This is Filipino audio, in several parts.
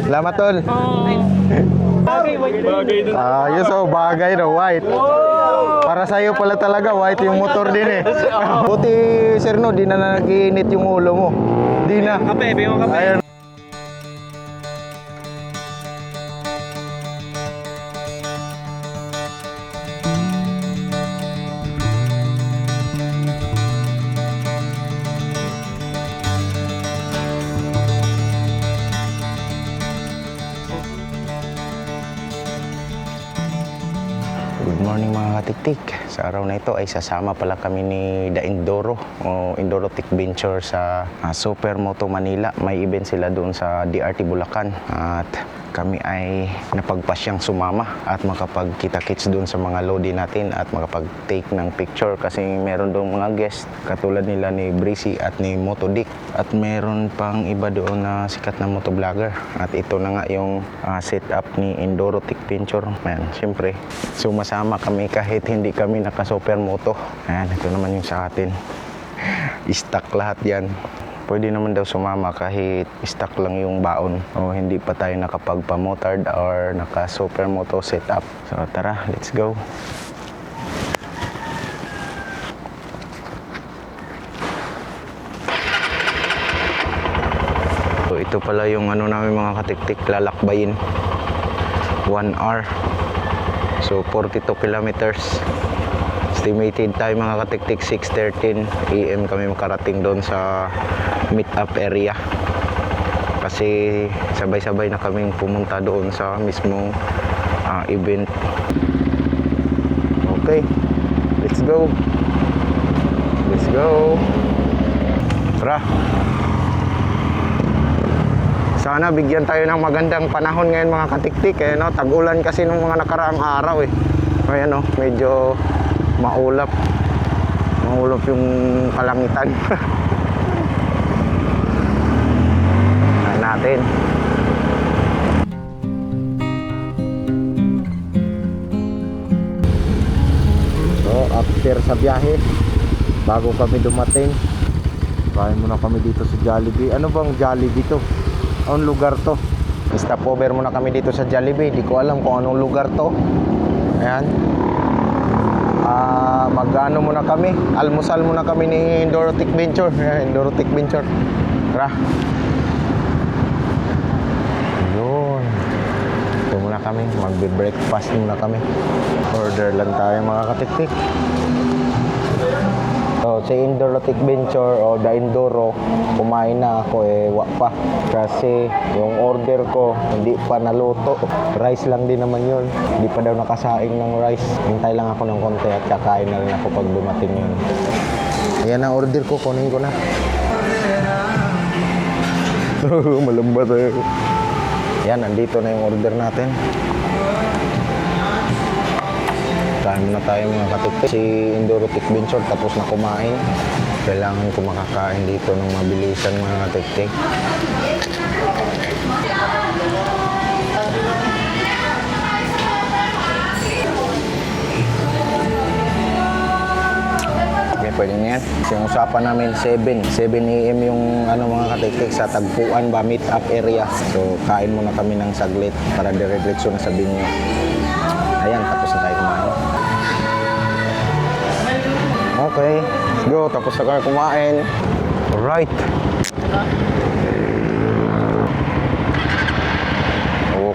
Salamat, tol. Ayos, oh, bagay na white. Para sa'yo pala talaga, white yung motor din eh. Buti, sir, no, di na nag-iinit yung ulo mo. Di na. Kape, bigyan mo kape. Ayun. Good morning mga katiktik. Sa araw na ito ay sasama pala kami ni The Enduro o Enduro-Tic Venture sa Supermoto Manila. May event sila doon sa DRT Bulacan at kami ay napagpasyang sumama at makapagkita-kits doon sa mga loadie natin at makapag-take ng picture kasi meron doon mga guest katulad nila ni Breezy at ni Motodick at meron pang iba doon na sikat na motovlogger at ito na nga yung setup ni Enduro-Tic Venture. Ayan, syempre sumasama kami kahit hindi kami naka-supermoto. Ayan, ito naman yung sa atin. Stock lahat yan. Pwede naman daw sumama kahit stock lang yung baon o hindi pa tayo nakapagpa-motard or naka-supermoto setup. So tara, let's go. So ito pala yung ano namin mga katiktik, lalakbayin. 1 hour. So 42 kilometers. Estimated time mga katiktik 6:13 AM kami makarating doon sa meet-up area. Kasi sabay-sabay na kaming pumunta doon sa mismong event. Okay, let's go. Let's go. Tara. Sana bigyan tayo ng magandang panahon ngayon mga katiktik. Eh, no? Tag-ulan kasi nung mga nakaraang araw eh. Ayan, no? Medyo maulap yung kalangitan. Natin so after sa biyahe bago kami dumating kain muna kami dito sa Jollibee. Ano bang Jollibee to? Anong lugar to? Stop over muna kami dito sa Jollibee. Di ko alam kung anong lugar to. Ayan. Mag-ano muna kami, almusal muna kami ni Enduro-Tic Venture. Enduro-Tic Venture. Tara. Yun. Ito muna kami, magbe-breakfast muna kami. Order lang tayo mga katiktik. So, si Enduro-Tic Venture o The Enduro, kumain na ako wa pa. Kasi yung order ko hindi pa naluto. Rice lang din naman yun. Hindi pa daw nakasaing ng rice. Hintay lang ako ng konti at kakain na rin ako pag dumating yun. Ayan ang order ko, kunin ko na. Malambat eh. Yan, andito na yung order natin. Kain muna tayo mga katiktik. Si Enduro-Tic Venture tapos na kumain. Kailangan ko makakain dito ng mabilisan mga katiktik. Okay, pwede na yan. Yung usapan namin 7 AM yung mga katiktik sa Tagpuan ba, meet up area. So kain muna kami ng saglit para dire-diretso na sa binyo. Ayan, tapos na tayo kumain. Okay, let's go. Tapos na kami kumain. Alright.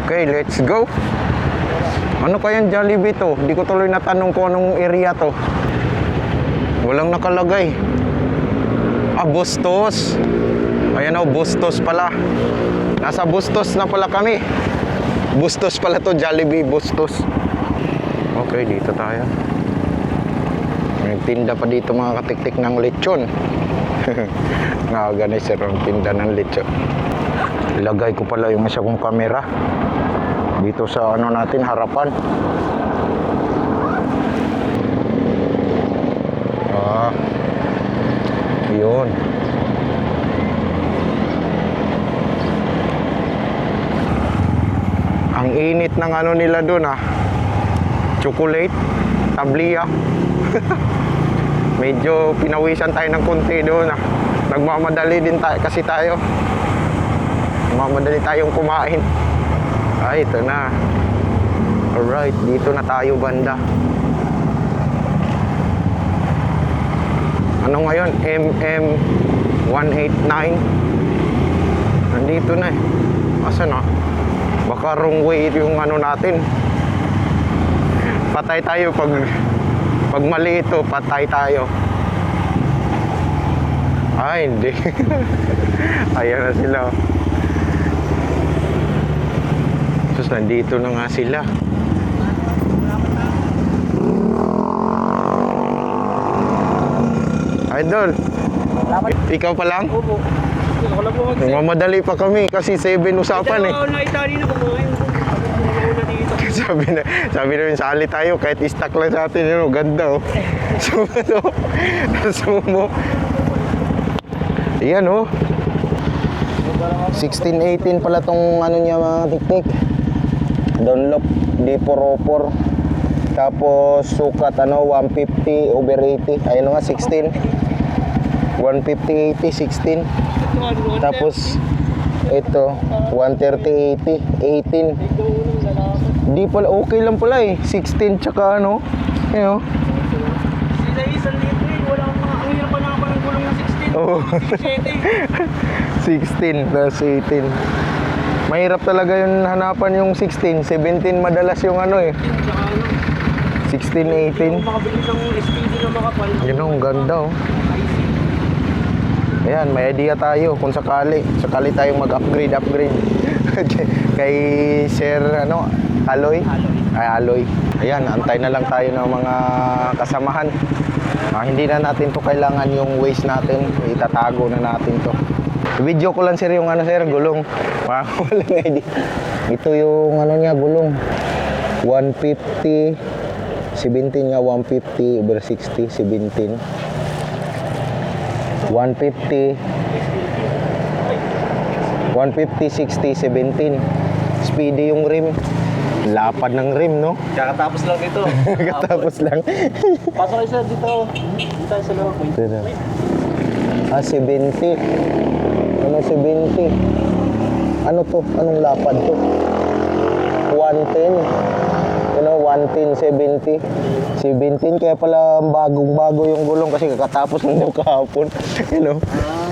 Okay, let's go. Ano kayang Jollibee to? Hindi ko tuloy natanong kung anong area to. Walang nakalagay. Bustos. Ayan o, Bustos pala. Nasa Bustos na pala kami. Bustos pala to, Jollibee, Bustos. Okay, dito tayo. Nagtinda pa dito mga katiktik ng lechon. Nakaganis sir ang tinda ng lechon. Ilagay ko pala yung isa kong camera dito sa natin, harapan. Yun. Ang init ng nila doon chocolate, tablia. Medyo pinawisan tayo ng konti doon Nagmamadali din tayo kasi tayo. nagmamadali tayong kumain. Ay, ito na. Alright, dito na tayo banda. Ano ngayon? MM189. Nandito na eh. Asa na? Baka wrong way yung ano natin. Patay tayo pag mali ito, patay tayo. Ay, hindi. Ayan na sila. Tapos nandito na nga sila. Idol, ikaw pa lang? Opo. Ako lang po mag-set. Mamadali pa kami kasi 7 usapan eh. Ito na itali na kumain. Una dito. Sabi namin sali tayo kahit stock lang sa atin, yun, ganda oh. Sumo. Yan oh. 16-18 pala tong ano niya mga tiktik. Dunlop D404. Tapos sukat ano 150 over 80. Ayun nga 16. 150 80 16. Tapos ito 130 80 18. Di pala okay lang pala eh. 16 tsaka ano. Ayun. Sila isang libre. Wala akong mga ang hirap pa na ng gulong ng 16. Oo. 16 17. plus 18. Mahirap talaga yung hanapan yung 16. 17 madalas yung ano eh. Tsaka ano. 16, 18. Yung makabili ng SPD na makapal. Yun ang ganda oh. Ayan, may idea tayo kung sakali tayong mag-upgrade kay Sir ano, Aloy. Ay, Aloy. Ayan, antay na lang tayo ng mga kasamahan. Hindi na natin to kailangan yung waste natin, itatago na natin to. Video ko lang sir yung ano sir, gulong. Walang idea. Ito yung ano niya, gulong. 150 17 nga 150 over 60 17 150 150 60 17 speedy yung rim, lapad ng rim no. Kakatapos lang dito. Kakatapos lang. Pasok kayo sir dito. Dito tayo sa loob. 70 ano 70 ano to, anong lapad to 110 110, 70 17, kaya pala bagong-bago yung gulong kasi kakatapos ng kahapon.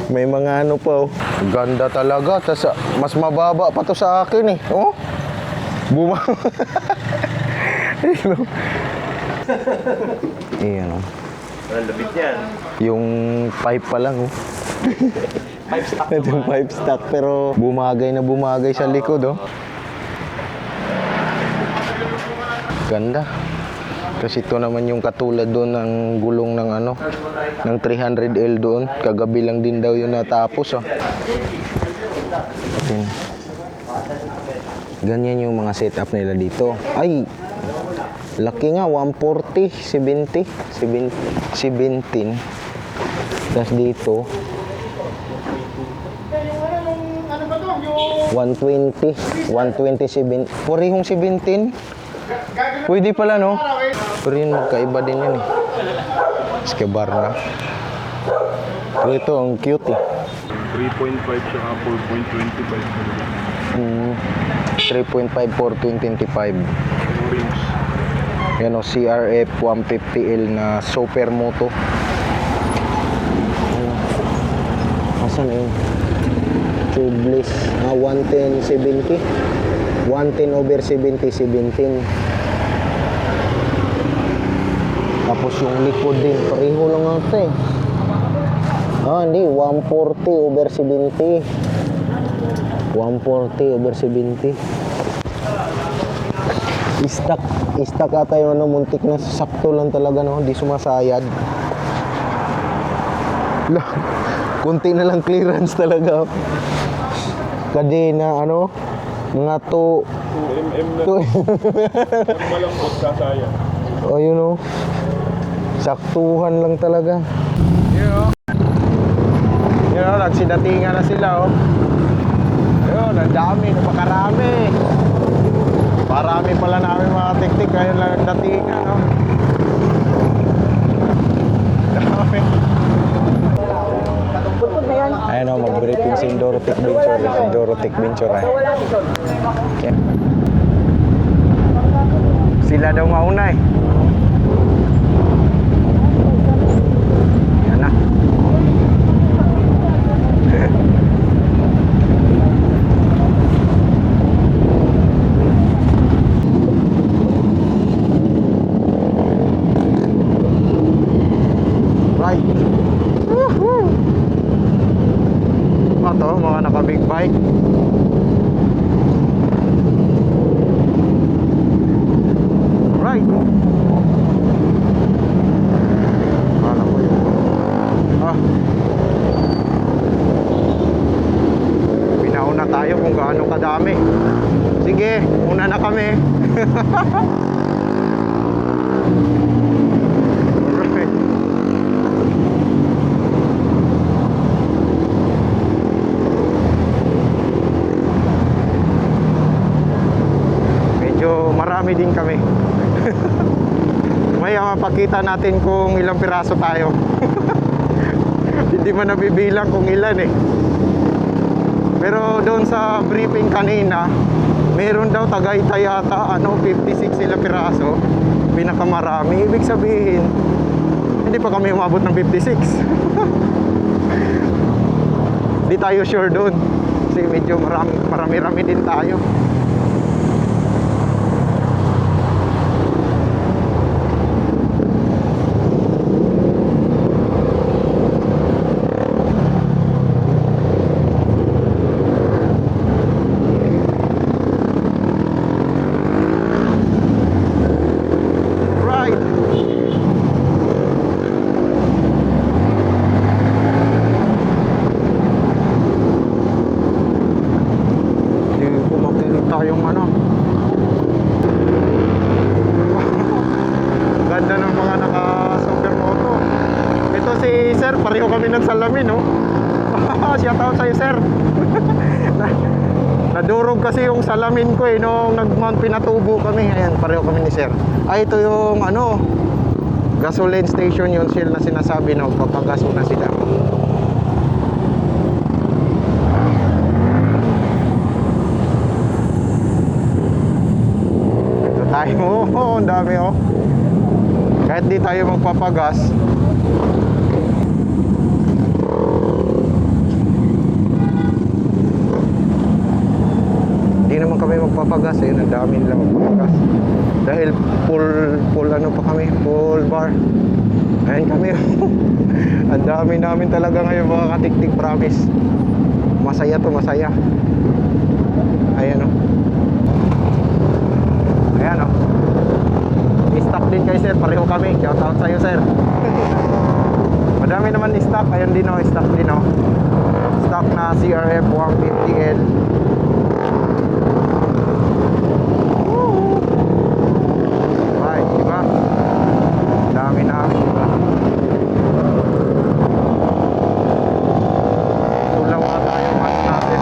May mga ano pa oh. Ganda talaga, tas mas mababa pa to sa akin eh. Oh. Iyan oh. Ang labit yan. Yung pipe pa lang oh. Pipe stock. Ito yung pipe stock pero bumagay na bumagay sa likod oh. Ganda. Kasi ito naman yung katulad doon ng gulong ng ano, ng 300L doon. Kagabi lang din daw yung natapos oh. Okay. Ganyan yung mga setup nila dito. Ay, laki nga, 140, 70, 17. Tapos dito, 120, 127. Parehong 17. Pwede pala no? Pero yun, magkaiba din yun eh. Escobar na. Pero ito, ang cute eh. 3.5 siya 3.5, 4.25. rims. Yan o, CRF 150L na Supermoto. Asan yun? Tubeless. 110, 70. 110 over 70, 17. Tapos yung likod din, pareho lang ito eh. Hindi, 140 over 70. 140 over 70. Stock ata yung ano, muntik na sakto lang talaga no, hindi sumasayad. Kunti na lang clearance talaga. Kadena ano, mga to Malambot kasaya. ayun o, saktuhan lang talaga. Yun o, nagsidatingan na sila o. Yun, ang dami, napakarami. Marami pala namin mga tiktik, ngayon lang nagdatingan o. Dami. Ayan o, mag-briefing si Indoro Tech Venture. Tech Venture ay. Yan. Sila daw mauna eh. Yan na. Right. Woohoo! Ito, mga naka-big bike. Right. Kala ko yun. Pinauna tayo kung gaano kadami. Sige, una na kami. Alright. Medyo marami din kami. May mapakita natin kung ilang piraso tayo. Hindi man nabibilang kung ilan eh. Pero doon sa briefing kanina, meron daw Tagaytay yata, 56 sila piraso. Pinakamarami. Ibig sabihin, hindi pa kami umabot ng 56. Hindi tayo sure doon. Kasi medyo marami-rami din tayo. Tayong ganda ng mga naka supermoto. Ito si sir, pareho kami ng salamin, no? Shout out sa'yo, sir. Nadurog kasi yung salamin ko eh nung nag-mount Pinatubo kami. Ayan, pareho kami ni sir. Ito yung gasoline station yun, Shell na sinasabi, no? Papagaso na sila. Tayo, ang dami oh. Kahit di tayo magpapagas, di naman kami magpapagas eh. Ang dami nila magpapagas. Dahil full ano pa kami, full bar. Ayan kami. Ang dami namin talaga ngayon mga katiktik, promise. Masaya to, masaya. Ayan oh. Ayan o. I-stock din kay sir. Pareho kami. Shout out sa'yo, sir. Madami naman i-stock. Ayan din o. I-stock din o. Stock na CRF 150L. Right, diba? Dami namin, diba? Tulaw ka tayo mas natin.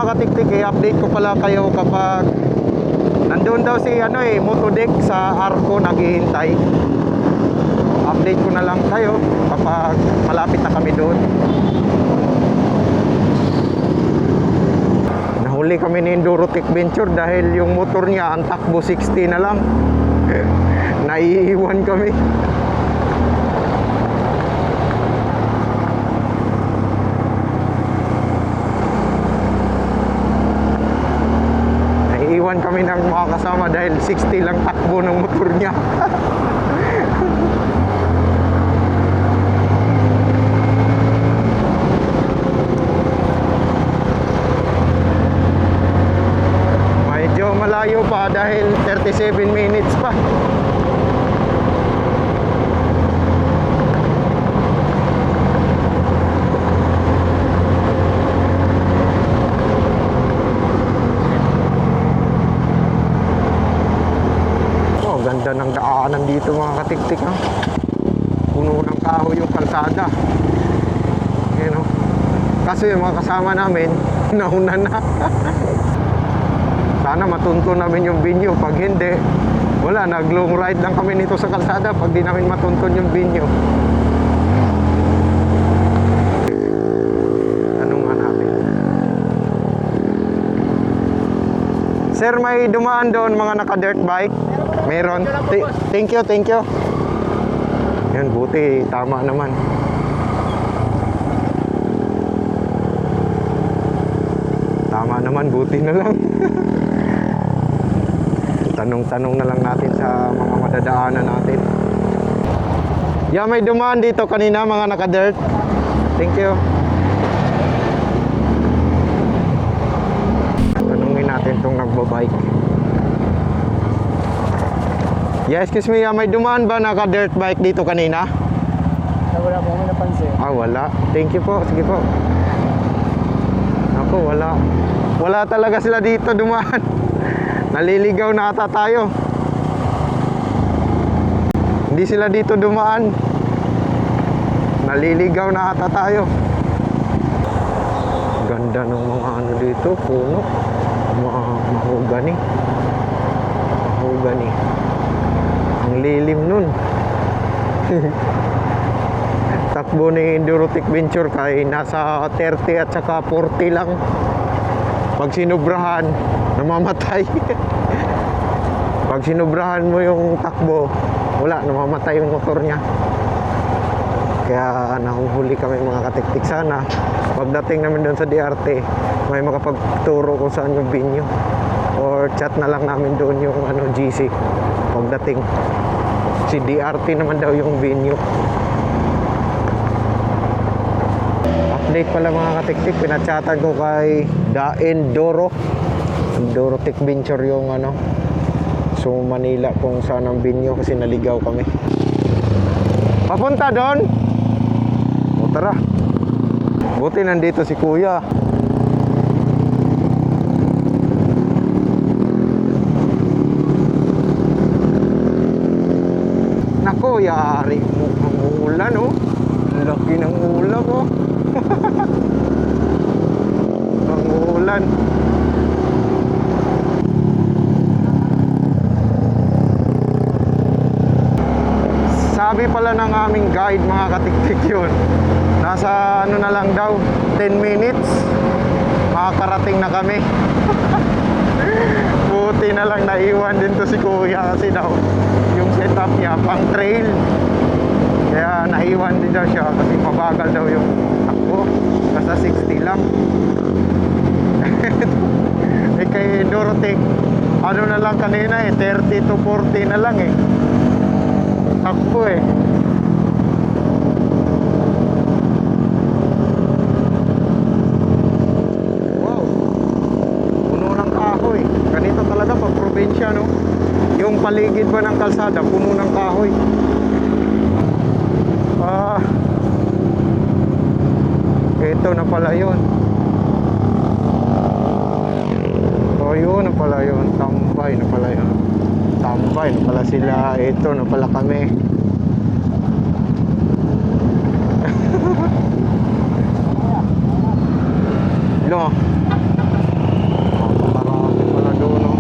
Katiktik, i-update ko pala kayo kapag nandun daw si Motodeck sa Arco naghihintay. Update ko na lang kayo kapag malapit na kami doon. Nahuli kami ni Enduro Tech Venture dahil yung motor niya ang takbo 60 na lang. Naiiwan kami. Iwan kami ng mga kasama dahil 60 lang takbo ng motor niya. Medyo malayo pa dahil 37 minutes pa. Ganda ng daanan dito. dito mga katiktik ha. Puno ng kahoy yung kalsada. Ayan o. Kaso yung mga kasama namin, nauna na. Sana matunto namin yung binyo. Pag hindi, wala, nag-long ride lang kami nito sa kalsada pag di namin matunton yung binyo. Tanong nga natin. Sir, may dumaan doon mga naka-dirt bike? Meron? Thank you, thank you. Yan, buti, tama naman. Tama naman, buti na lang. Tanong-tanong na lang natin sa mga madadaanan natin. Yeah, may dumaan dito kanina mga naka-dirt. Thank you. Tanungin natin itong nagbabike. Yeah, excuse me, may dumaan ba naka-dirt bike dito kanina? Wala po kami napansin. Ah, wala. Thank you po. Sige po. Ako, wala. Wala talaga sila dito dumaan. Naliligaw na ata tayo. Hindi sila dito dumaan. Naliligaw na ata tayo. Ganda ng mga ano dito, puno. Mga mahogany. Mahogany. Ang lilim nun. Takbo ni Endurotic Venture kay nasa 30 at saka 40 lang. Pag sinubrahan, namamatay. Pag sinubrahan mo yung takbo, wala, namamatay yung motor niya. Kaya nahuhuli kami mga katiktik. Sana pagdating namin doon sa DRT, may makapagturo kung saan yung venue. Or chat na lang namin doon yung GC. Pagdating, si DRT naman daw yung venue. Update pala mga katiktik, pinachatan ko kay Daindoro. Endurotic Venture yung So Manila kung saan ang venue kasi naligaw kami. Papunta doon? O tara. Buti nandito si Kuya. Nako, yari ang ulan oh. Ang laki ng ulan oh. Ang ulan. Sabi pala ng aming guide mga katiktik yun, nasa na lang daw 10 minutes makakarating na kami. Buti na lang naiwan din to si Kuya kasi daw yung setup niya pang trail. Kaya naiwan din daw siya kasi mabagal daw yung takbo. Basta 60 lang. Eh kay Endurotic, ano na lang kanina 30 to 40 na lang takbo Wow. Puno ng kahoy. Ganito talaga pag probinsya, no? Yung paligid ba ng kalsada, puno ng kahoy. Ito na pala yun. Yun na pala yun. Tambay na pala yun. Tambay na pala sila. Ito na pala kami. No. Marami pala doon, no?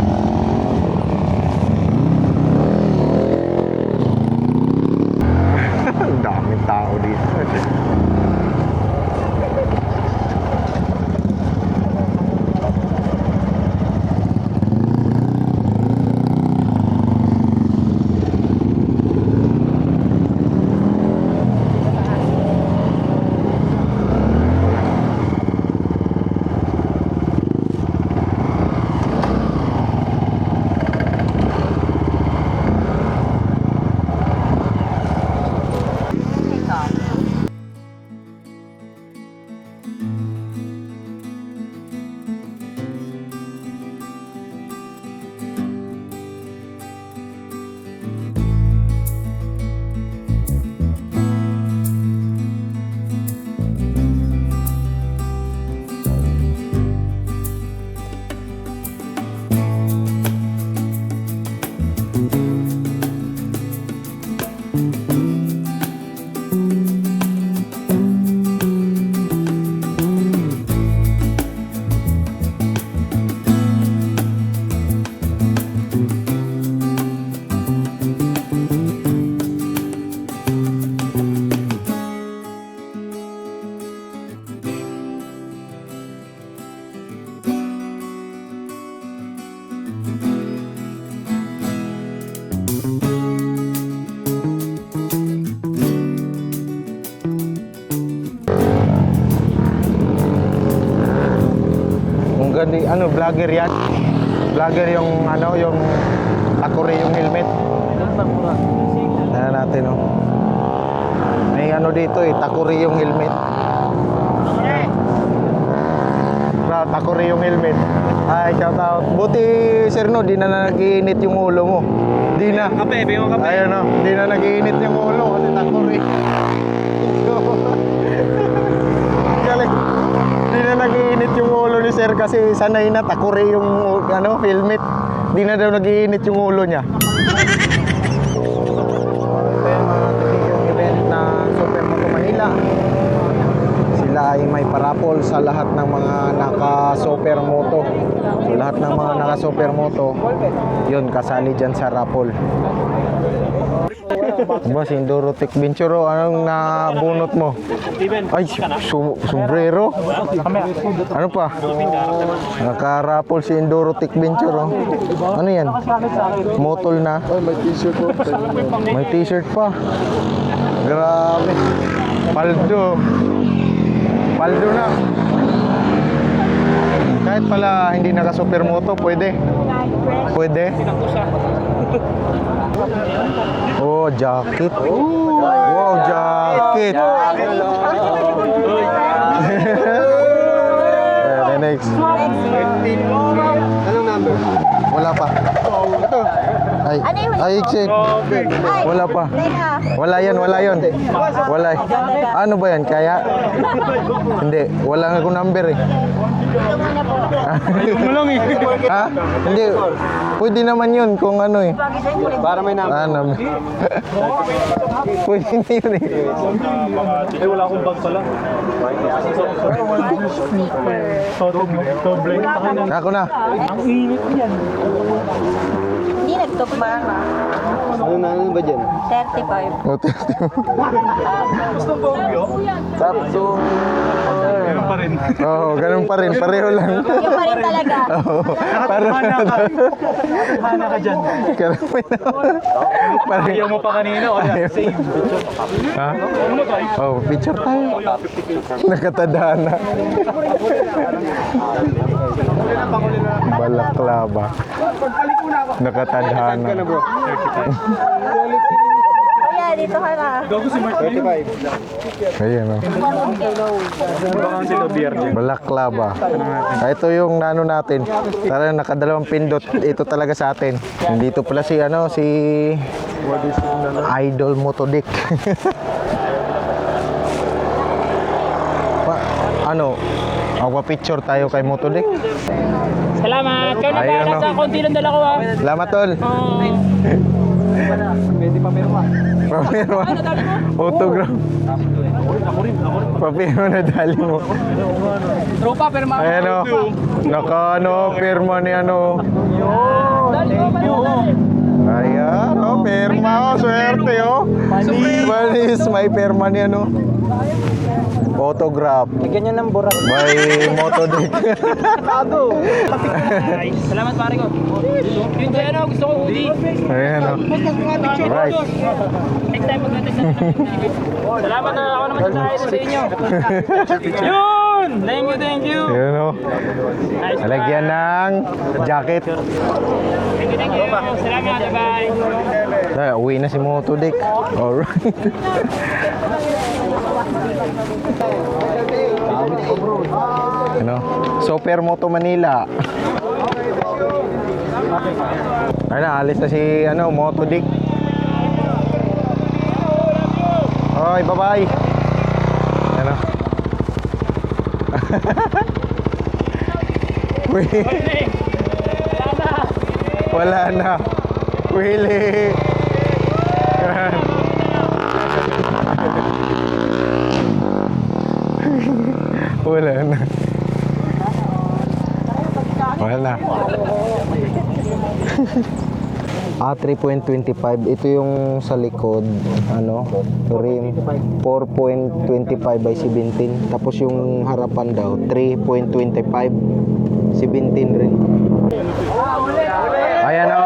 Ang daming tao dito. gandi, ano, vlogger yan. Vlogger yung, ano, yung Takuri yung helmet. Tingnan natin, oh. May ano dito eh, Takuri yung helmet. Takuri yung helmet. Ay, shout out. Buti, sir, no, di na nag-iinit yung ulo mo. Di na. Kape, bigyan mo kape. Ayun, no, di na nag-iinit yung ulo kasi Takuri. Galing. Di na nag-iinit yung ulo ni sir kasi sanay na Takuri yung ano, helmet. Di na daw nag-iinit yung ulo niya. Ito yung mga yung event ng Supermoto Manila. Sila ay may parapol sa lahat ng mga naka-Supermoto. So lahat ng mga naka-Supermoto, yun, kasali dyan sa raffle. Boss, Enduro Tech Venture, anong nabunot mo? Ay, sombrero. Ano pa? Naka-raffle si Enduro Tech Venture, oh. Ano yan? Motol na. May t-shirt po. May t-shirt pa. Grabe. Paldo. Paldo na. Kahit pala hindi naka-Supermoto, pwede. Pwede. Oh, jacket. Wow, jacket. Next. Anong number? Wala pa. Ito. Ay, exit. Wala pa. Wala yan. Wala. Ano ba yan? Kaya? Hindi. Wala nga akong number eh. Ha? Hindi. Pwede naman yun kung ano eh. Para may number. Number. Pwede na yun eh. Wala akong bag pala. Ako na. Hindi nagtugma. Ano ba dyan? 35. O, Oo, ganun pa rin. Pareho lang. Yung pa rin talaga. Oo. Pareho Hana ka dyan. Pareho. Ayaw mo pa kanina. O yan, same. Ha? Oh, picture tayo. Nakatadhana. Balaklava. Nakatadhana. Kuya, dito ka na. Ayan, oh. Balaklava. Ito yung ano natin. Tara, nakadalawang pindot. Ito talaga sa atin. Dito pala si ano, si Idol Motodick. Ano? Picture tayo kay Motodick. Salamat. Kaya na Ayun, ba? no. Sa konti lang dala ko ha. Salamat, tol. Pwede pa pirma. Papirma. Autograph. Papirma na dali mo. Tropa, pirma. Ayan o. Naka ano, pirma ni ano. Dali mo, dali. Ayan o, pirma o. Swerte o. Manis, may pirma ni ano. Autograph. Bigyan nyo ng burak. By Motodick. Bago. Salamat pare ko. Yun kaya ano, gusto ko hoodie. Ayan o. Alright. Next time magdating na. Salamat na ako naman sa inyo. Yun! Thank you. Ayan o. Nice. Alagyan ng jacket. Thank you. Salamat, bye. Ay, uwi na si Motodick. Alright. Ano? Supermoto Manila. Ay na, alis na si ano, Motodick. Oy, bye-bye. Ano? Wala na. Willy. Wala na. Wala na. 3.25. Ito yung sa likod, ano, rim 4.25 by 17. Tapos yung harapan daw 3.25 17 rin. Ayan o.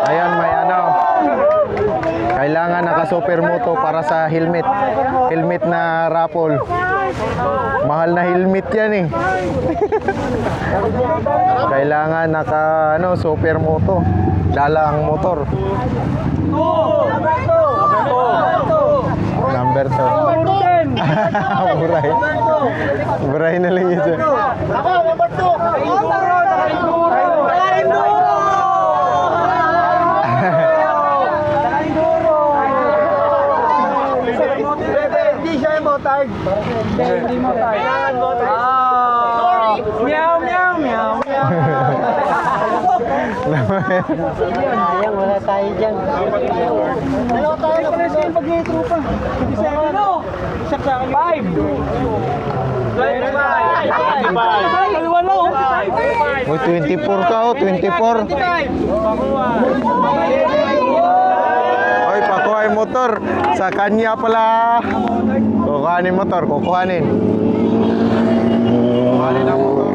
Ayan, may ano. Kailangan Kailangan naka-supermoto para sa helmet. Helmet na raffle. Mahal na helmet yan eh. Kailangan naka supermoto. Dala ang motor. Number 2. Buray. Buray na lang yun. Hindi siya yung motard. Hindi motard. Meow, meow, meow. Sayang, wala tayo dyan. Dalawa tayo na pala pag-retro pa. 57. Ano? Siyak sa akin. 5. 25. Dalawa lang. Uy, 24 ka oh, 24. Oy, pakuha yung motor. Sa kanya pala. Kukuhanin motor, kukuhanin. Kukuhanin ang motor.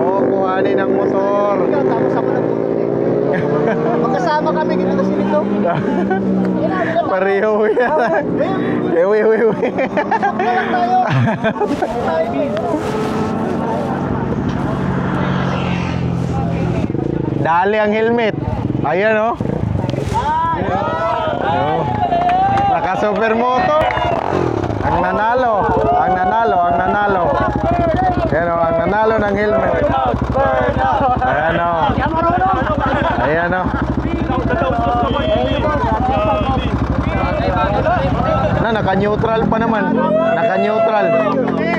Kukuhanin ang motor. Tapos ako na magkasama kami dito kasi nito. Pareho yan. Ewi. Lang tayo. Dali ang helmet. Ayan oh. Oh. Naka-supermoto. Ang nanalo. Ayan oh, ang nanalo ng helmet. Ayan oh. Ayan oh. Naka-neutral pa naman.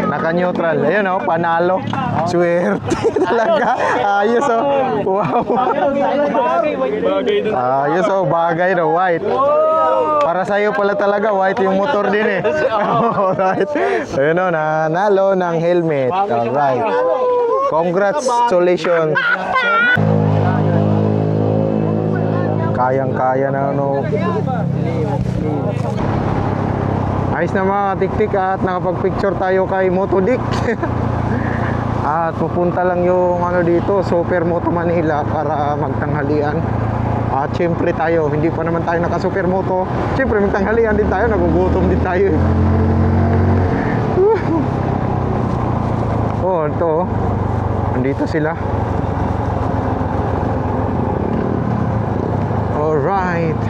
Naka-neutral. Ayan oh, panalo. Swerte talaga. Ayos oh. Wow. Ayos oh, bagay no, white. Para sa'yo pala talaga, white yung motor din eh. Alright. Ayun oh, nanalo ng helmet. Alright. Congratulations. Kayang-kaya na ano. Ayos na mga tiktik at nakapag-picture tayo kay Motodick. At pupunta lang yung dito, Supermoto Manila para magtanghalian. At syempre tayo, hindi pa naman tayo naka-Supermoto. Syempre magtanghalian din tayo, nagugutom din tayo. Oh, ito. Nandito sila. Alright.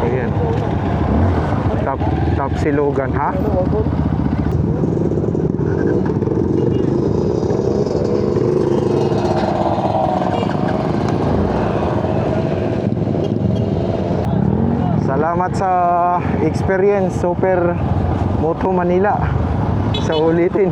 Ayan. Top silugan, ha? Salamat sa experience, Supermoto Manila. Sa ulitin.